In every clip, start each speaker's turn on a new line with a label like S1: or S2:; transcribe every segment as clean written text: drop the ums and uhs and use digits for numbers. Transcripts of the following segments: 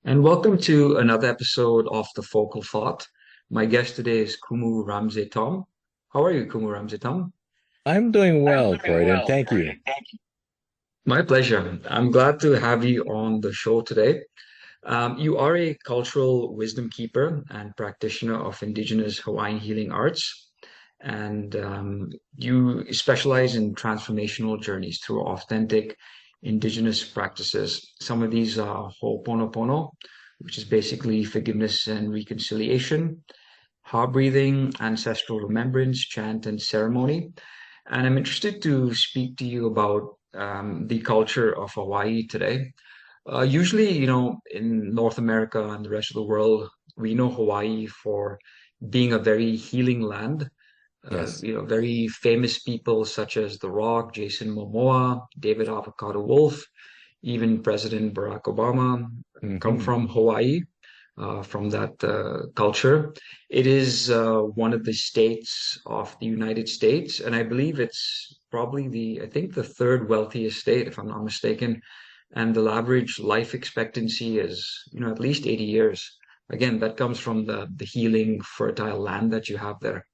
S1: And welcome to another episode of The Focal Thought. My guest today is Kumu Ramsay Taum. How are you, Kumu Ramsay Taum?
S2: I'm doing well, Croydon. Thank you.
S1: My pleasure. I'm glad to have you on the show today. You are a cultural wisdom keeper and practitioner of Indigenous Hawaiian healing arts, and you specialize in transformational journeys through authentic Indigenous practices. Some of these are Ho'oponopono, which is basically forgiveness and reconciliation, heart breathing, ancestral remembrance, chant, and ceremony. And I'm interested to speak to you about the culture of Hawaii today. Usually, in North America and the rest of the world, we know Hawaii for being a very healing land.
S2: Yes.
S1: Very famous people such as The Rock, Jason Momoa, David Avocado Wolf, even President Barack Obama come
S2: Hmm.
S1: from Hawaii, from that culture. It is one of the states of the United States, and I believe it's probably I think the third wealthiest state, if I'm not mistaken. And the average life expectancy is, at least 80 years. Again, that comes from the healing, fertile land that you have there.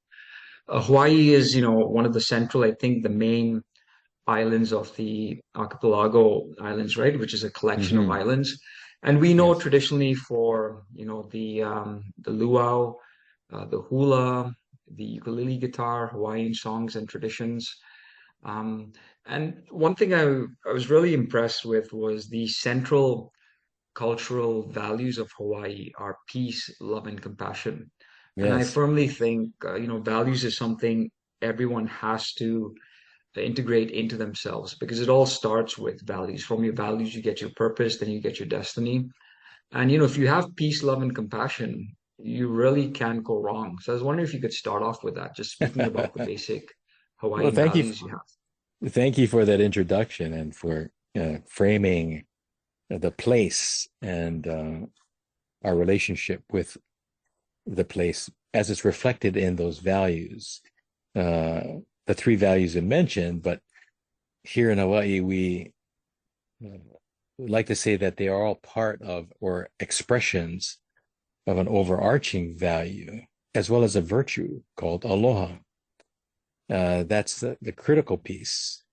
S1: Hawaii is, one of the central, I think, the main islands of the archipelago islands, right? Which is a collection of
S2: Hmm.
S1: islands. And we know
S2: Yes.
S1: traditionally for, the luau, the hula, the ukulele guitar, Hawaiian songs and traditions. Um, and one thing I was really impressed with was the central cultural values of Hawaii are peace, love, and compassion. And I
S2: Yes.
S1: firmly think, values is something everyone has to integrate into themselves because it all starts with values. From your values, you get your purpose, then you get your destiny. And, if you have peace, love, and compassion, you really can't go wrong. So I was wondering if you could start off with that, just speaking about the basic
S2: Well,
S1: Hawaiian values you have.
S2: thank you for that introduction and for framing the place and our relationship with the place as it's reflected in those values. The three values you mentioned, but here in Hawaii, we uh, like to say that they are all part of or expressions of an overarching value, as well as a virtue called aloha. That's the critical piece,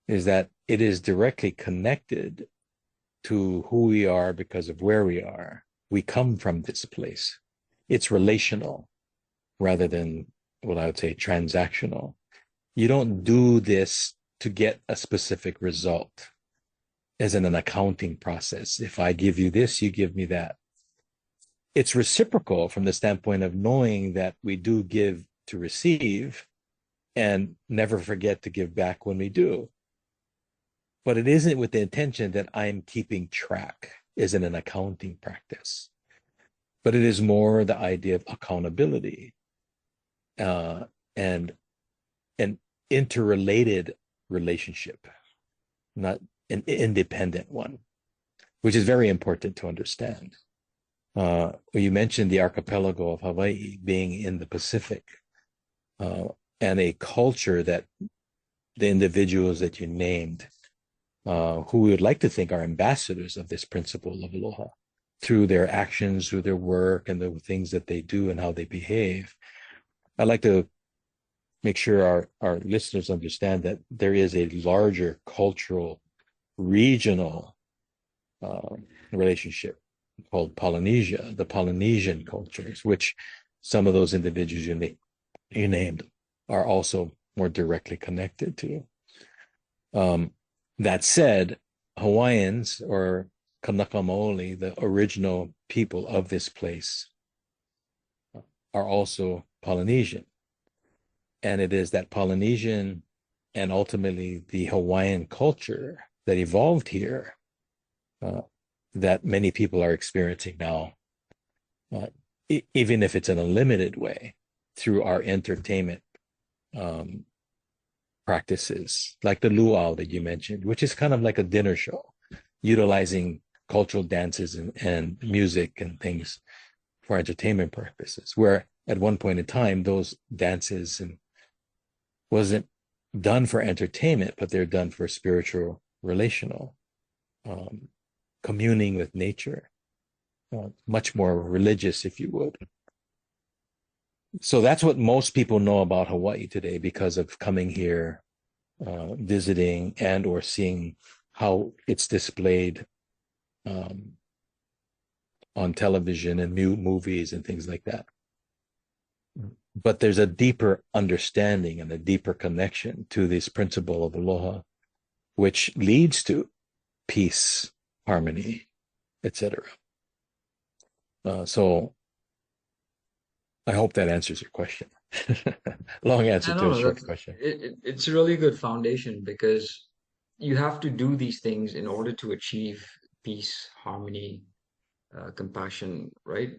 S2: is that it is directly connected to who we are because of where we are. We come from this place. It's relational rather than what I would say transactional. You don't do this to get a specific result as in an accounting process. If I give you this, you give me that. It's reciprocal from the standpoint of knowing that we do give to receive and never forget to give back when we do. But it isn't with the intention that I'm keeping track, isn't an accounting practice, but it is more the idea of accountability and an interrelated relationship, not an independent one, which is very important to understand. You mentioned the archipelago of Hawaii being in the Pacific, uh, and a culture that the individuals that you named, who we would like to think are ambassadors of this principle of aloha through their actions, through their work, and the things that they do and how they behave. I'd like to make sure our listeners understand that there is a larger cultural, regional uh, relationship called Polynesia, the Polynesian cultures, which some of those individuals you named are also more directly connected to. Um, that said, Hawaiians or Kanaka Maoli, the original people of this place, are also Polynesian. And it is that Polynesian and ultimately the Hawaiian culture that evolved here uh, that many people are experiencing now, uh, even if it's in a limited way through our entertainment um, practices, like the luau that you mentioned, which is kind of like a dinner show, utilizing cultural dances and music and things for entertainment purposes. Where at one point in time, those dances and wasn't done for entertainment, but they're done for spiritual, relational, um, communing with nature. much more religious, if you would. So that's what most people know about Hawaii today because of coming here, visiting and or seeing how it's displayed um, on television and movies and things like that. But there's a deeper understanding and a deeper connection to this principle of aloha, which leads to peace, harmony, etc. So I hope that answers your question. Long answer
S1: I
S2: to
S1: don't
S2: a
S1: know.
S2: short question.
S1: It's a really good foundation because you have to do these things in order to achieve peace, harmony, compassion, right?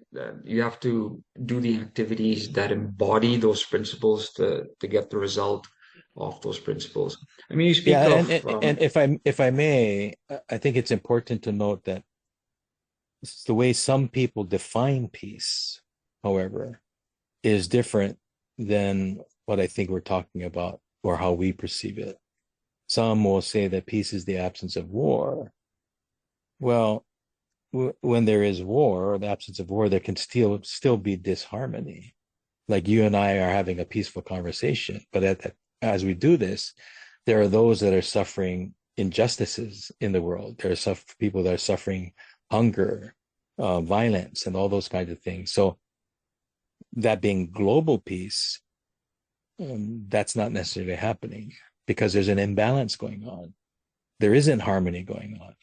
S1: You have to do the activities that embody those principles to get the result of those principles. I mean, you
S2: Yeah,
S1: speak of
S2: and if I may, I think it's important to note that the way some people define peace, however, is different than what I think we're talking about or how we perceive it. Some will say that peace is the absence of war. Well, when there is war or the absence of war, there can still be disharmony. Like you and I are having a peaceful conversation, but as we do this, there are those that are suffering injustices in the world. There are people that are suffering hunger, violence, and all those kinds of things. So that being global peace, that's not necessarily happening because there's an imbalance going on. There isn't harmony going on.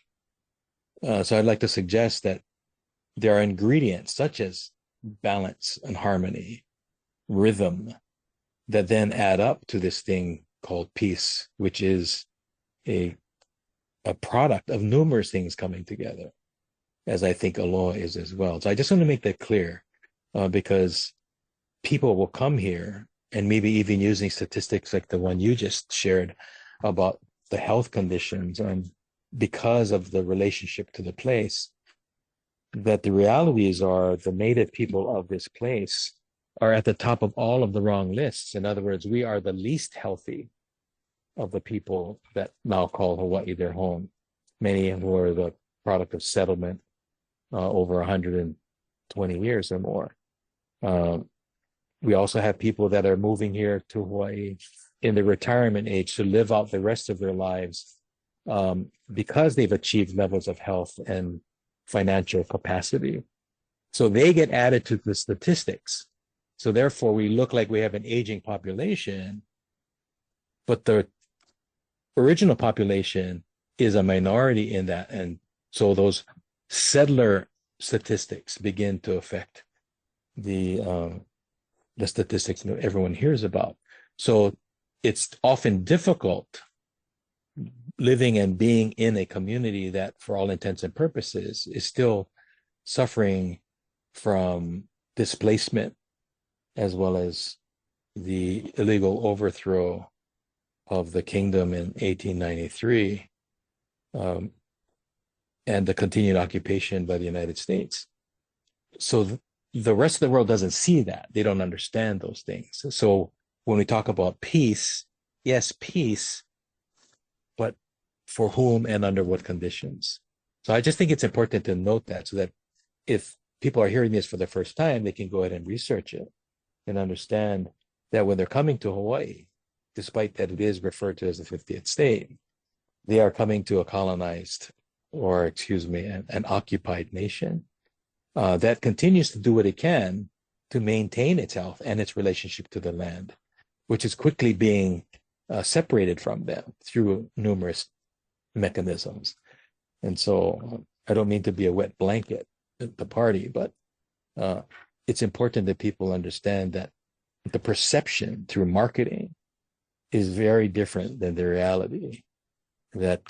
S2: So I'd like to suggest that there are ingredients such as balance and harmony, rhythm, that then add up to this thing called peace, which is a a product of numerous things coming together, as I think aloha is as well. So I just want to make that clear because people will come here and maybe even using statistics like the one you just shared about the health conditions and because of the relationship to the place, that the realities are the native people of this place are at the top of all of the wrong lists. In other words, we are the least healthy of the people that now call Hawaii their home. Many who are the product of settlement over 120 years or more. We also have people that are moving here to Hawaii in the retirement age to live out the rest of their lives because they've achieved levels of health and financial capacity. So they get added to the statistics. So therefore, we look like we have an aging population, but the original population is a minority in that. And so those settler statistics begin to affect the statistics that everyone hears about. So it's often difficult living and being in a community that, for all intents and purposes, is still suffering from displacement as well as the illegal overthrow of the kingdom in 1893 and the continued occupation by the United States. So the rest of the world doesn't see that. They don't understand those things. So when we talk about peace, yes, peace, but for whom and under what conditions? So I just think it's important to note that so that if people are hearing this for the first time, they can go ahead and research it and understand that when they're coming to Hawaii, despite that it is referred to as the 50th state, they are coming to a colonized or, an occupied nation that continues to do what it can to maintain its health and its relationship to the land, which is quickly being separated from them through numerous mechanisms. And so I don't mean to be a wet blanket at the party, but it's important that people understand that the perception through marketing is very different than the reality that,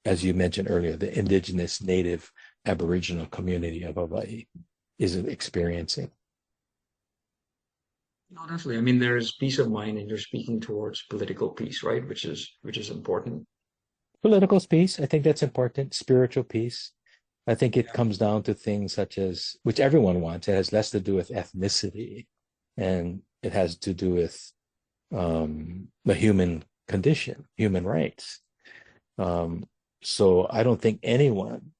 S2: as you mentioned earlier, the indigenous, native, Aboriginal community of Hawaii is experiencing.
S1: No, definitely. I mean, there's peace of mind, and you're speaking towards political peace, right? Which is important.
S2: Political peace, I think that's important. Spiritual peace. I think it comes down to things such as, which everyone wants. It has less to do with ethnicity and it has to do with the human condition, human rights. So I don't think anyone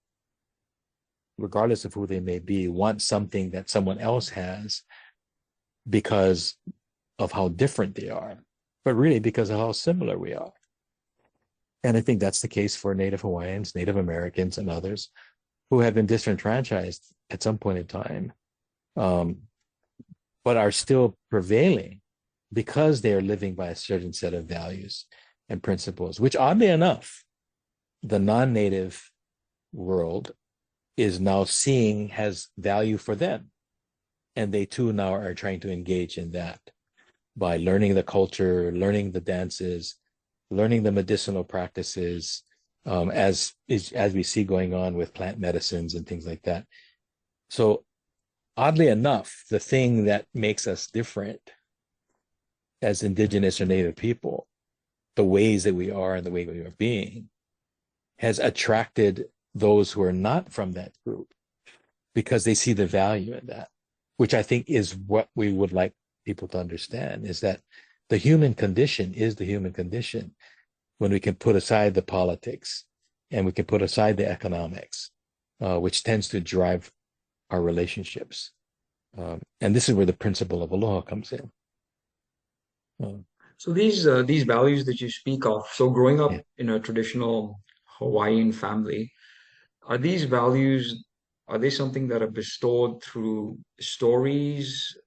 S2: regardless of who they may be, want something that someone else has because of how different they are, but really because of how similar we are. And I think that's the case for Native Hawaiians, Native Americans, and others who have been disenfranchised at some point in time, um, but are still prevailing because they are living by a certain set of values and principles, which oddly enough, the non-native world is now seeing has value for them. And they too now are trying to engage in that by learning the culture, learning the dances, learning the medicinal practices, as we see going on with plant medicines and things like that. So oddly enough, the thing that makes us different as indigenous or native people, the ways that we are and the way we are being, has attracted those who are not from that group because they see the value in that, which I think is what we would like people to understand, is that the human condition is the human condition when we can put aside the politics and we can put aside the economics, which tends to drive our relationships. And this is where the principle of aloha comes in.
S1: So these values that you speak of, so growing
S2: Yeah.
S1: up in a traditional Hawaiian family, are these values, are they something that are bestowed through stories,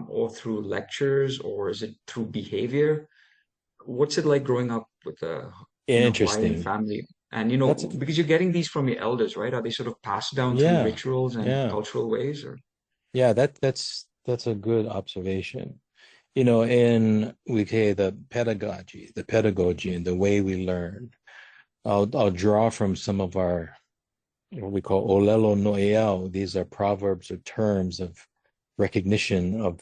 S1: or through lectures, or is it through behavior? What's it like growing up with a, Hawaiian
S2: Interesting.
S1: family? And
S2: That's
S1: because you're getting these from your elders, right? Are they sort of passed down through
S2: yeah,
S1: rituals and
S2: yeah,
S1: cultural ways, or?
S2: yeah. That's a good observation. You know, in we say the pedagogy, and the way we learn. I'll draw from some of our what we call olelo noeau. These are proverbs or terms of recognition of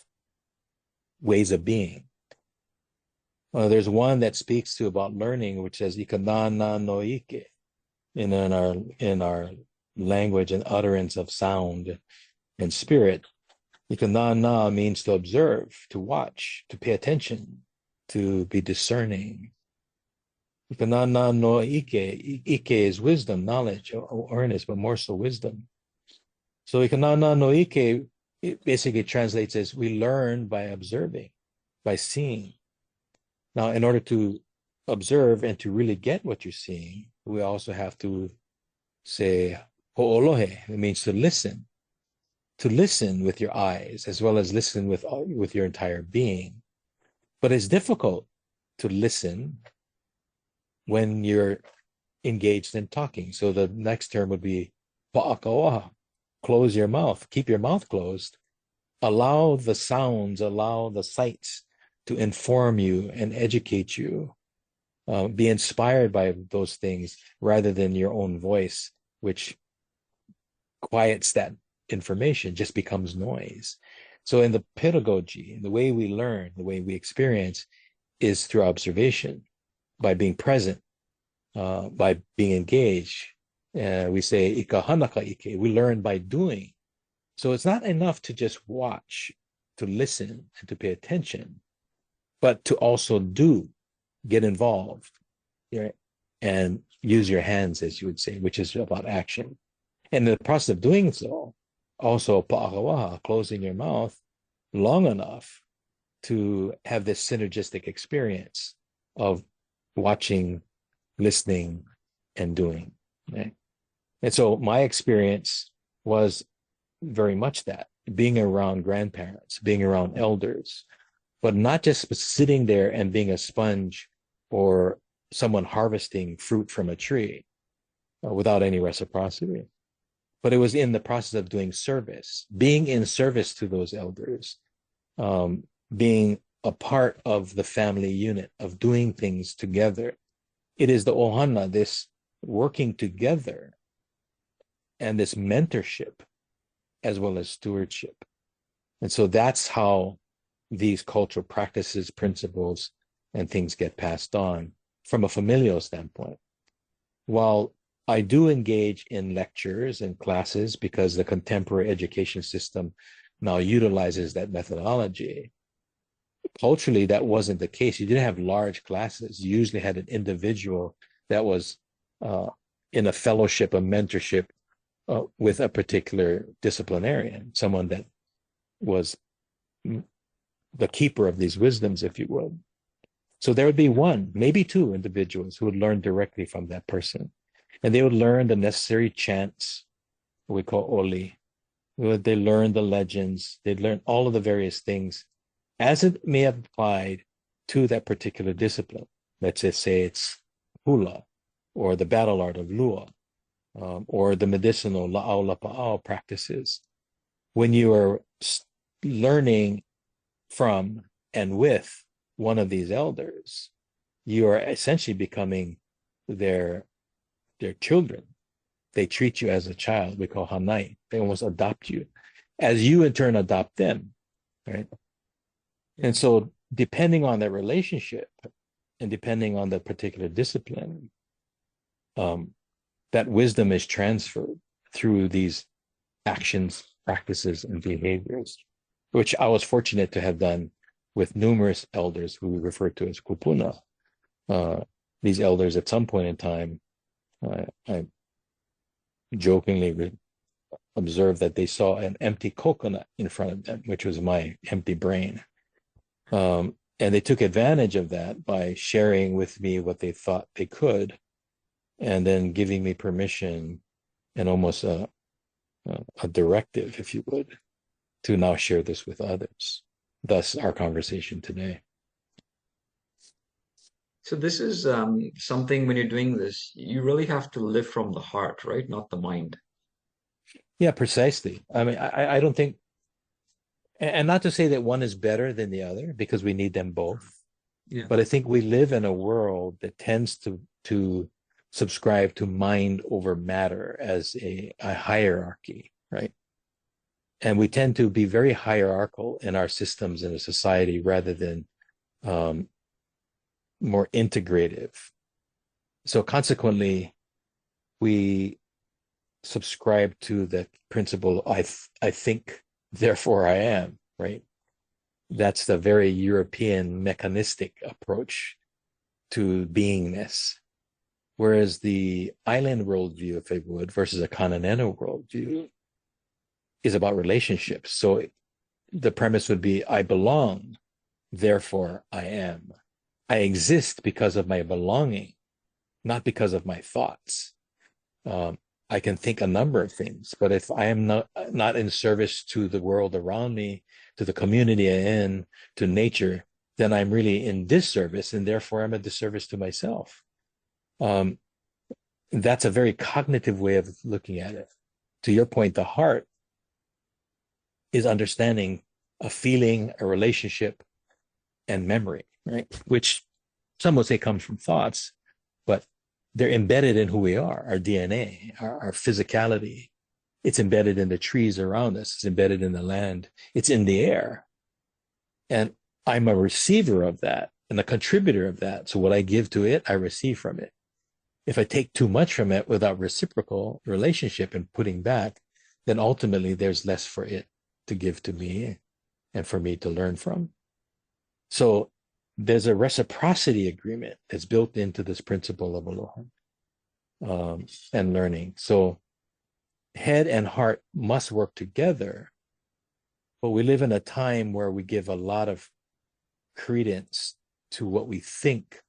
S2: ways of being. There's one that speaks to about learning, which says ikanana no ike in our language and utterance of sound and spirit. Ikanana means to observe, to watch, to pay attention, to be discerning. Ikanana no ike. Ike is wisdom, knowledge, or awareness, but more so wisdom. So ikanana no ike, it basically translates as we learn by observing, by seeing. Now, in order to observe and to really get what you're seeing, we also have to say ho'olohe. It means to listen with your eyes as well as listen with your entire being. But it's difficult to listen when you're engaged in talking. So the next term would be pa'akawaha. Close your mouth, keep your mouth closed. Allow the sounds, allow the sights to inform you and educate you. Be inspired by those things rather than your own voice, which quiets that information, just becomes noise. So in the pedagogy, the way we learn, the way we experience is through observation, by being present, by being engaged. We say ikahanaka ike. We learn by doing. So it's not enough to just watch, to listen, and to pay attention, but to also do, get involved, right? And use your hands, as you would say, which is about action. And in the process of doing so, also pa'akawaha, closing your mouth long enough to have this synergistic experience of watching, listening, and doing. Right? And so my experience was very much that, being around grandparents, being around elders, but not just sitting there and being a sponge or someone harvesting fruit from a tree without any reciprocity. But it was in the process of doing service, being in service to those elders, being a part of the family unit, of doing things together. It is the ohana, this working together and this mentorship as well as stewardship. And so that's how these cultural practices, principles, and things get passed on from a familial standpoint. While I do engage in lectures and classes because the contemporary education system now utilizes that methodology, culturally, that wasn't the case. You didn't have large classes. You usually had an individual that was in a fellowship, a mentorship, with a particular disciplinarian, someone that was the keeper of these wisdoms, if you would. So there would be one, maybe two individuals who would learn directly from that person. And they would learn the necessary chants, what we call oli. They learn the legends. They'd learn all of the various things as it may have applied to that particular discipline. Let's just say it's hula or the battle art of lua, or the medicinal la'au lapa'au practices. When you are learning from and with one of these elders, you are essentially becoming their children. They treat you as a child. We call hanai. They almost adopt you, as you in turn adopt them, right? And so, depending on that relationship, and depending on the particular discipline, that wisdom is transferred through these actions, practices, and behaviors, which I was fortunate to have done with numerous elders who we refer to as kupuna. These elders, at some point in time, I jokingly observed that they saw an empty coconut in front of them, which was my empty brain. And they took advantage of that by sharing with me what they thought they could, and then giving me permission and almost a directive, if you would, to now share this with others. Thus, our conversation today.
S1: So this is something when you're doing this, you really have to live from the heart, right? Not the mind.
S2: Yeah, precisely. I mean, I don't think, and not to say that one is better than the other, because we need them both.
S1: Yeah.
S2: But I think we live in a world that tends to subscribe to mind over matter as a hierarchy, right? And we tend to be very hierarchical in our systems in a society rather than more integrative. So consequently, we subscribe to the principle, I think, therefore I am, right? That's the very European mechanistic approach to beingness. Whereas the island worldview, if I would, versus a continental worldview is about relationships. So the premise would be, I belong, therefore I am. I exist because of my belonging, not because of my thoughts. I can think a number of things, but if I am not in service to the world around me, to the community I'm in, to nature, then I'm really in disservice, and therefore I'm a disservice to myself. That's a very cognitive way of looking at it. To your point, the heart is understanding a feeling, a relationship, and memory, right? Which some would say comes from thoughts, but they're embedded in who we are, our DNA, our physicality. It's embedded in the trees around us. It's embedded in the land. It's in the air. And I'm a receiver of that and a contributor of that. So what I give to it, I receive from it. If I take too much from it without reciprocal relationship and putting back, then ultimately there's less for it to give to me and for me to learn from. So there's a reciprocity agreement that's built into this principle of aloha and learning. So head and heart must work together, but we live in a time where we give a lot of credence to what we think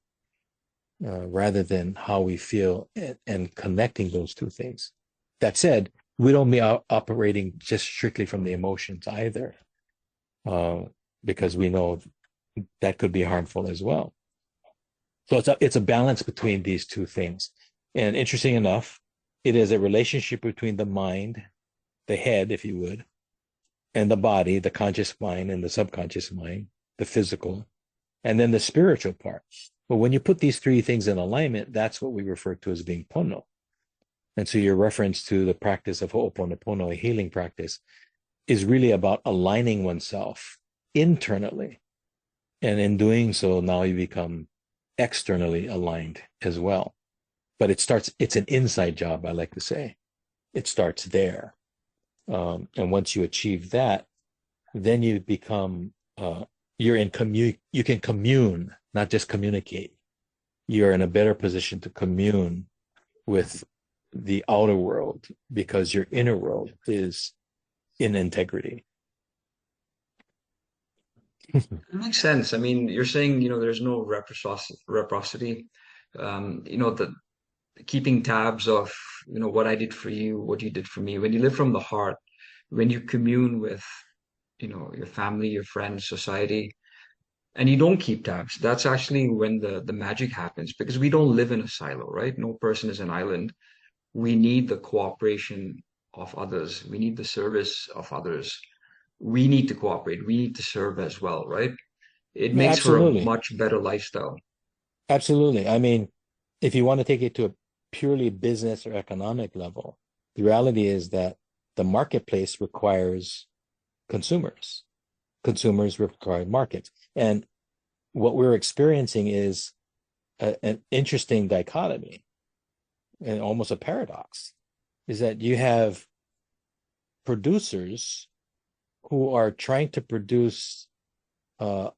S2: rather than how we feel, and connecting those two things. That said, we don't be operating just strictly from the emotions either, because we know that could be harmful as well. So it's a balance between these two things. And interesting enough, it is a relationship between the mind, the head, if you would, and the body, the conscious mind and the subconscious mind, the physical, and then the spiritual part. But when you put these three things in alignment, that's what we refer to as being pono. And so your reference to the practice of Ho'oponopono, a healing practice, is really about aligning oneself internally. And in doing so, now you become externally aligned as well. But it's an inside job, I like to say. It starts there. And once you achieve that, then you become, you can commune, not just communicate. You're in a better position to commune with the outer world because your inner world is in integrity.
S1: It makes sense. I mean, you're saying, there's no reciprocity. The keeping tabs of, what I did for you, what you did for me. When you live from the heart, when you commune with, your family, your friends, society, and you don't keep tabs, that's actually when the magic happens because we don't live in a silo, right? No person is an island. We need the cooperation of others. We need the service of others. We need to cooperate. We need to serve as well, right? It makes for a
S2: Absolutely.
S1: much better lifestyle.
S2: Absolutely. I mean, if you want to take it to a purely business or economic level, the reality is that the marketplace requires consumers. Consumers require markets. And what we're experiencing is an interesting dichotomy and almost a paradox is that you have producers who are trying to produce uh,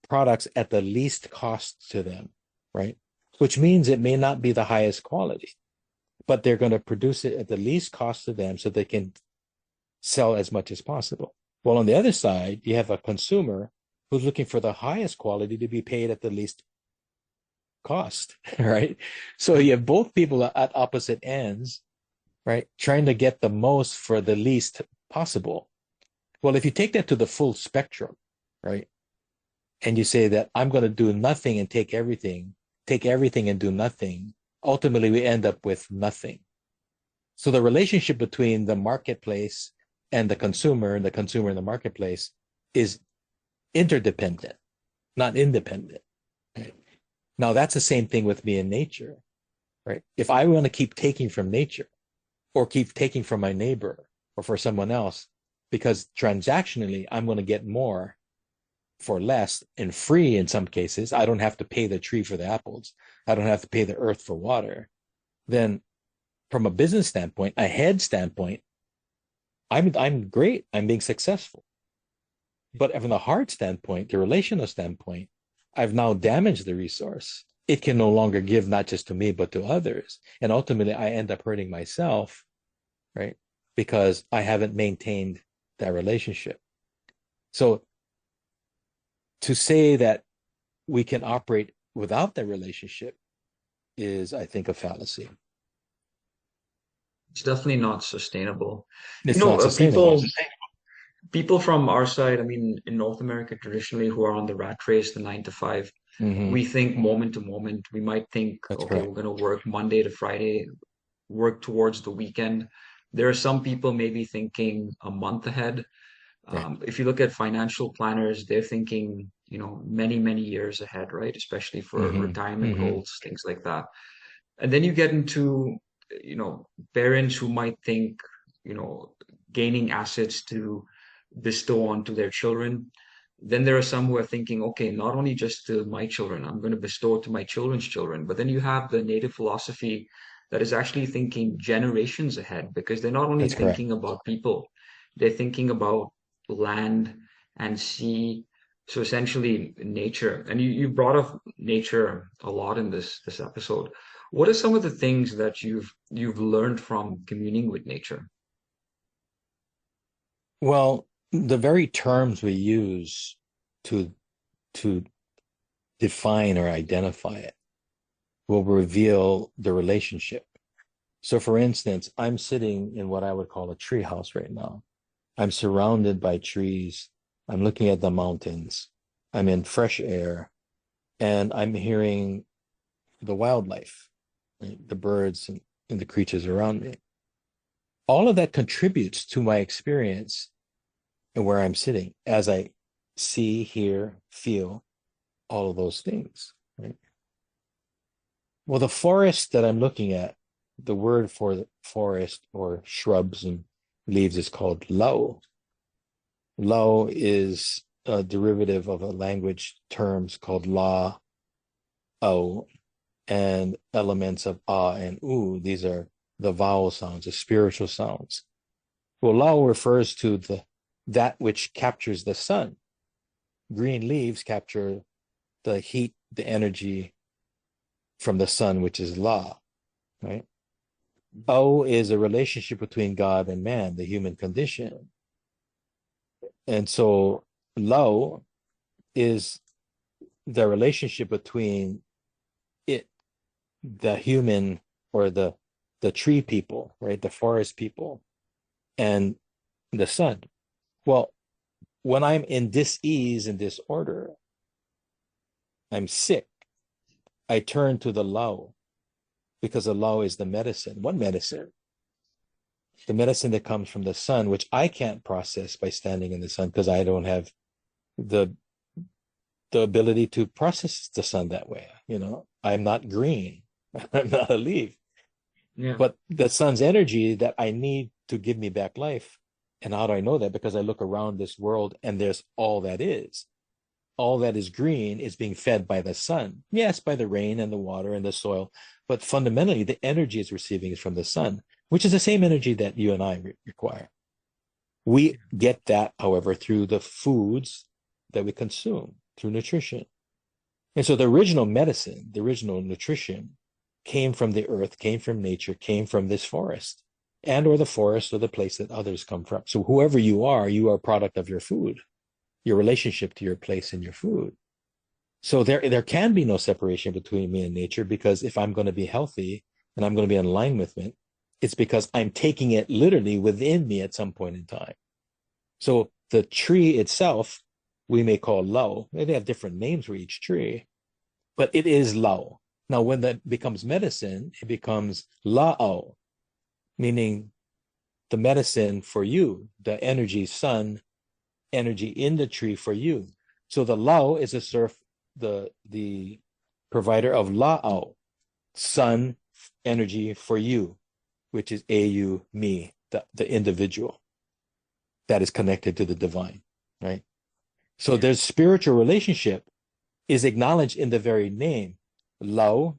S2: products at the least cost to them, right? Which means it may not be the highest quality, but they're going to produce it at the least cost to them so they can sell as much as possible. Well, on the other side, you have a consumer who's looking for the highest quality to be paid at the least cost, right? So you have both people at opposite ends, right? Trying to get the most for the least possible. Well, if you take that to the full spectrum, right? And you say that I'm going to do nothing and take everything and do nothing, ultimately we end up with nothing. So the relationship between the marketplace and the consumer and the marketplace is interdependent, not independent. Right? Now that's the same thing with me in nature, right? If I want to keep taking from nature or keep taking from my neighbor or for someone else, because transactionally I'm going to get more for less and free in some cases. I don't have to pay the tree for the apples. I don't have to pay the earth for water. Then from a business standpoint, a head standpoint, I'm great. I'm being successful. But from the heart standpoint, the relational standpoint, I've now damaged the resource. It can no longer give not just to me, but to others. And ultimately I end up hurting myself, right? Because I haven't maintained that relationship. So to say that we can operate without that relationship is, I think, a fallacy.
S1: It's definitely not sustainable.
S2: It's not sustainable.
S1: People from our side, I mean, in North America traditionally, who are on the rat race, the 9 to 5,
S2: Mm-hmm.
S1: we think moment to moment. We might think,
S2: That's
S1: okay,
S2: correct.
S1: we're going to work Monday to Friday, work towards the weekend. There are some people maybe thinking a month ahead.
S2: Right.
S1: If you look at financial planners, they're thinking, many, many years ahead, right? Especially for
S2: Mm-hmm.
S1: retirement
S2: Mm-hmm.
S1: goals, things like that. And then you get into, parents who might think, gaining assets to bestow onto their children. Then there are some who are thinking, okay, not only just to my children, I'm going to bestow it to my children's children. But then you have the native philosophy that is actually thinking generations ahead because they're not only
S2: That's correct.
S1: thinking about people, they're thinking about land and sea. So essentially nature. And you brought up nature a lot in this episode. What are some of the things that you've learned from communing with nature?
S2: Well, the very terms we use to to define or identify it will reveal the relationship. So for instance, I'm sitting in what I would call a tree house right now. I'm surrounded by trees. I'm looking at the mountains. I'm in fresh air and I'm hearing the wildlife, right? The birds and the creatures around me. All of that contributes to my experience and where I'm sitting as I see, hear, feel all of those things. Right? Well, the forest that I'm looking at, the word for the forest or shrubs and leaves is called lau. Lau is a derivative of a language terms called la, o, and elements of ah and u. These are the vowel sounds, the spiritual sounds. Well, lau refers to that which captures the sun. Green leaves capture the heat, the energy from the sun, which is la, right? Au is a relationship between God and man, the human condition. And so Lao is the relationship between it, the human or the tree people, right? The forest people and the sun. Well, when I'm in dis-ease and disorder, I'm sick, I turn to the Lao because the Lao is the medicine. What medicine? The medicine that comes from the sun, which I can't process by standing in the sun because I don't have the the ability to process the sun that way. I'm not green. I'm not a leaf.
S1: Yeah.
S2: But the sun's energy that I need to give me back life. And how do I know that? Because I look around this world and there's all that is. All that is green is being fed by the sun. Yes, by the rain and the water and the soil. But fundamentally, the energy it's receiving is from the sun, which is the same energy that you and I require. We get that, however, through the foods that we consume, through nutrition. And so the original medicine, the original nutrition came from the earth, came from nature, came from this forest and or the forest or the place that others come from. So whoever you are a product of your food, your relationship to your place and your food. So there can be no separation between me and nature because if I'm going to be healthy and I'm going to be in alignment, it's because I'm taking it literally within me at some point in time. So the tree itself, we may call Lao. They have different names for each tree, but it is Lao. Now, when that becomes medicine, it becomes Lao, meaning the medicine for you, the energy, sun, energy in the tree for you. So the Lao is the provider of Lao, sun energy for you, which is AU, me, the individual that is connected to the divine, right? So
S1: Yeah.
S2: their spiritual relationship is acknowledged in the very name, Lao,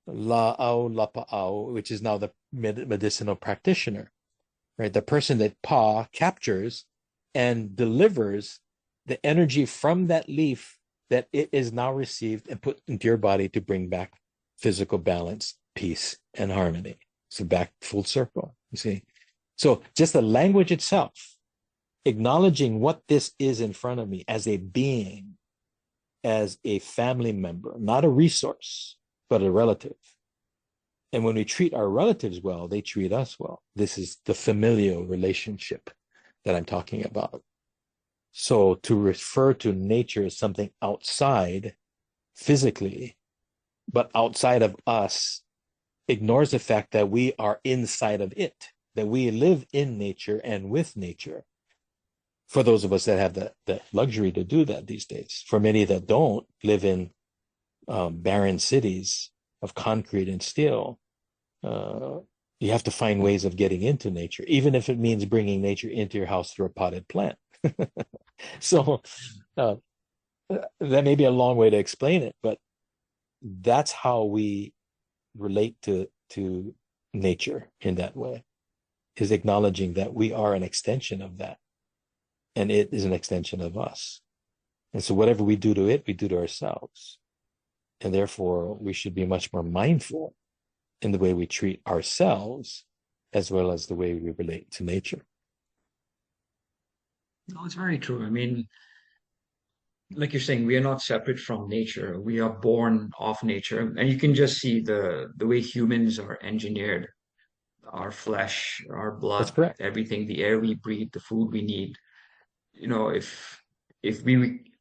S2: La'au, Lapa'au, which is now the medicinal practitioner, right? The person that Pa captures and delivers the energy from that leaf that it is now received and put into your body to bring back physical balance, peace, and harmony. So back full circle, you see. So just the language itself, acknowledging what this is in front of me as a being, as a family member, not a resource, but a relative. And when we treat our relatives well, they treat us well. This is the familial relationship that I'm talking about. So to refer to nature as something outside physically, but outside of us, ignores the fact that we are inside of it, that we live in nature and with nature. For those of us that have the luxury to do that these days, for many that don't live in barren cities of concrete and steel, you have to find ways of getting into nature, even if it means bringing nature into your house through a potted plant. So uh, that may be a long way to explain it, but that's how we relate to nature in that way, is acknowledging that we are an extension of that, and it is an extension of us. And so whatever we do to it, we do to ourselves. And therefore, we should be much more mindful in the way we treat ourselves as well as the way we relate to nature.
S1: No, it's very true. I mean, like you're saying, we are not separate from nature. We are born of nature. And you can just see the way humans are engineered, our flesh, our
S2: That's
S1: blood,
S2: correct.
S1: everything, the air we breathe, the food we need. If we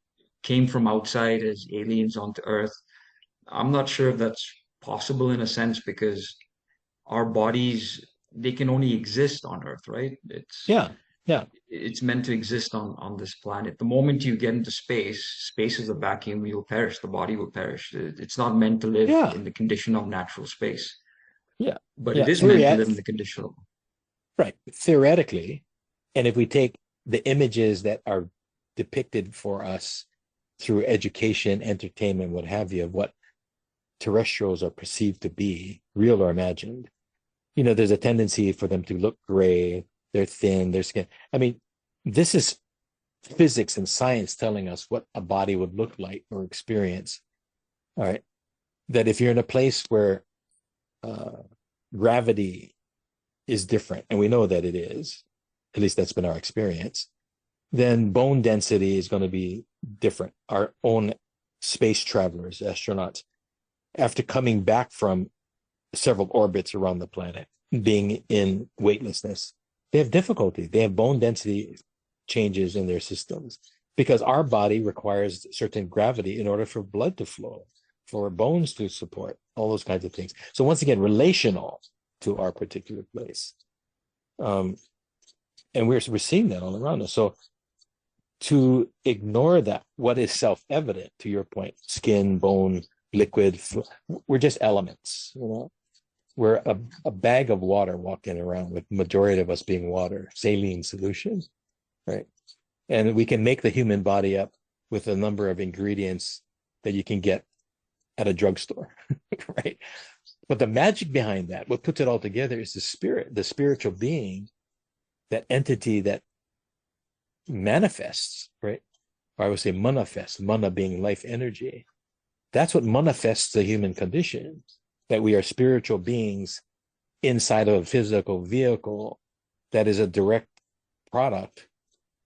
S1: came from outside as aliens onto Earth, I'm not sure if that's possible in a sense because our bodies, they can only exist on Earth, right?
S2: Yeah. Yeah.
S1: It's meant to exist on this planet. The moment you get into space, space is a vacuum, you'll perish, the body will perish. It's not meant to live
S2: Yeah.
S1: in the condition of natural space,
S2: Yeah.
S1: but it
S2: Yeah.
S1: is meant to live in the condition of,
S2: Right. Theoretically. And if we take the images that are depicted for us through education, entertainment, what have you, of what terrestrials are perceived to be, real or imagined, there's a tendency for them to look gray, they're thin, their skin. I mean, this is physics and science telling us what a body would look like or experience. All right. That if you're in a place where uh, gravity is different, and we know that it is, at least that's been our experience, then bone density is going to be different. Our own space travelers, astronauts, after coming back from several orbits around the planet, being in weightlessness, they have difficulty. They have bone density changes in their systems because our body requires certain gravity in order for blood to flow, for bones to support, all those kinds of things. So once again, relational to our particular place. And we're seeing that all around us. So to ignore that, what is self-evident, to your point, skin, bone, liquid, we're just elements, you know. We're a bag of water walking around, with majority of us being water, saline solution, right? And we can make the human body up with a number of ingredients that you can get at a drugstore, right? But the magic behind that, what puts it all together, is the spirit, the spiritual being, that entity that manifests, right? Or I would say manifest, mana being life energy. That's what manifests the human condition, that we are spiritual beings inside of a physical vehicle that is a direct product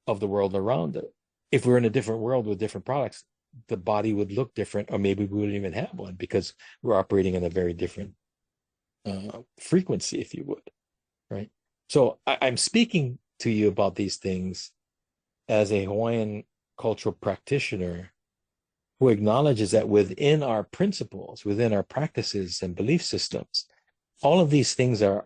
S2: of the world around it. If we're in a different world with different products, the body would look different, or maybe we wouldn't even have one, because we're operating in a very different frequency, if you would, right? So I'm speaking to you about these things as a Hawaiian cultural practitioner who acknowledges that within our principles, within our practices and belief systems, all of these things are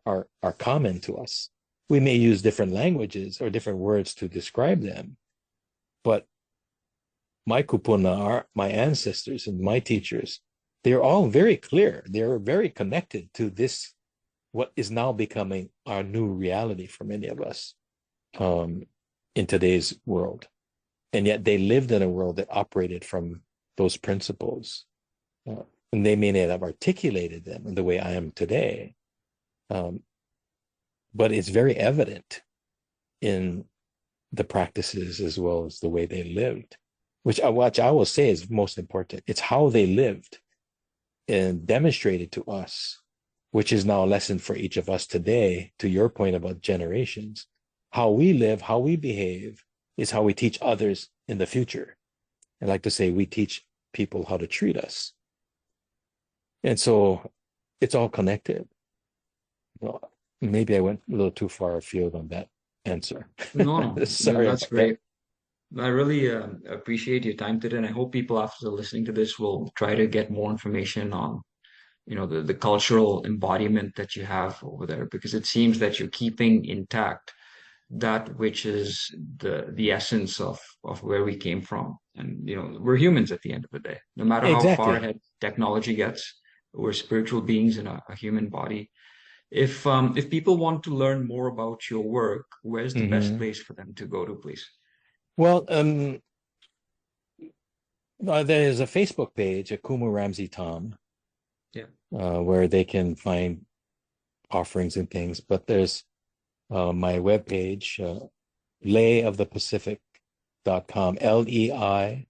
S2: common to us. We may use different languages or different words to describe them, but my kupuna, my ancestors and my teachers, they're all very clear. They're very connected to this, what is now becoming our new reality for many of us in today's world. And yet they lived in a world that operated from those principles. And they may not have articulated them in the way I am today. But it's very evident in the practices as well as the way they lived, which I will say is most important. It's how they lived and demonstrated to us, which is now a lesson for each of us today, to your point about generations. How we live, how we behave is how we teach others in the future. I like to say we teach people how to treat us. And so it's all connected. Well, maybe I went a little too far afield on that answer.
S1: No, no,
S2: Sorry
S1: that's
S2: about that.
S1: great. I really appreciate your time today, and I hope people after listening to this will try to get more information on, the cultural embodiment that you have over there, because it seems that you're keeping intact that which is the essence of where we came from. And we're humans at the end of the day. No matter how far
S2: Exactly.
S1: ahead technology gets, we're spiritual beings in a human body. If people want to learn more about your work, where's the best
S2: Hmm.
S1: place for them to go to, please?
S2: Well, there is a Facebook page, a Kumu Ramsay Taum,
S1: Yeah.
S2: where they can find offerings and things. But there's my webpage, leiofthepacific.com, LEI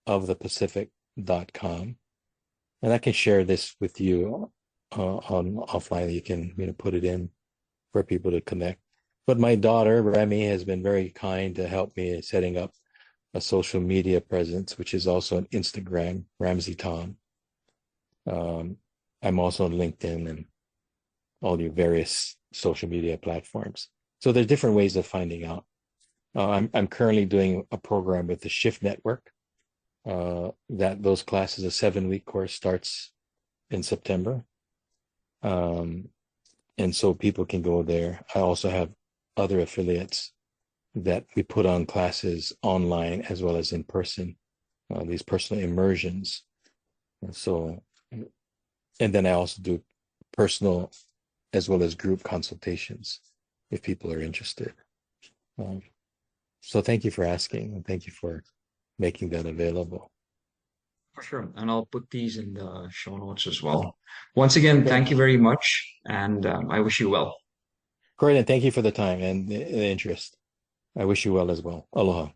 S2: of the Pacific.com. And I can share this with you on offline. You can put it in for people to connect. But my daughter, Remy, has been very kind to help me setting up a social media presence, which is also on Instagram, Ramsay Taum. I'm also on LinkedIn and all the various social media platforms. So there's different ways of finding out. I'm currently doing a program with the Shift Network. That those classes, a 7-week course, starts in September. And so people can go there. I also have other affiliates that we put on classes online as well as in person, these personal immersions. And so, and then I also do personal as well as group consultations if people are interested. Um, so thank you for asking, and thank you for making that available.
S1: For sure. And I'll put these in the show notes as well. Once again,
S2: Great.
S1: thank you very much, and I wish you well.
S2: Great, and thank you for the time and the interest. I wish you well as well. Aloha.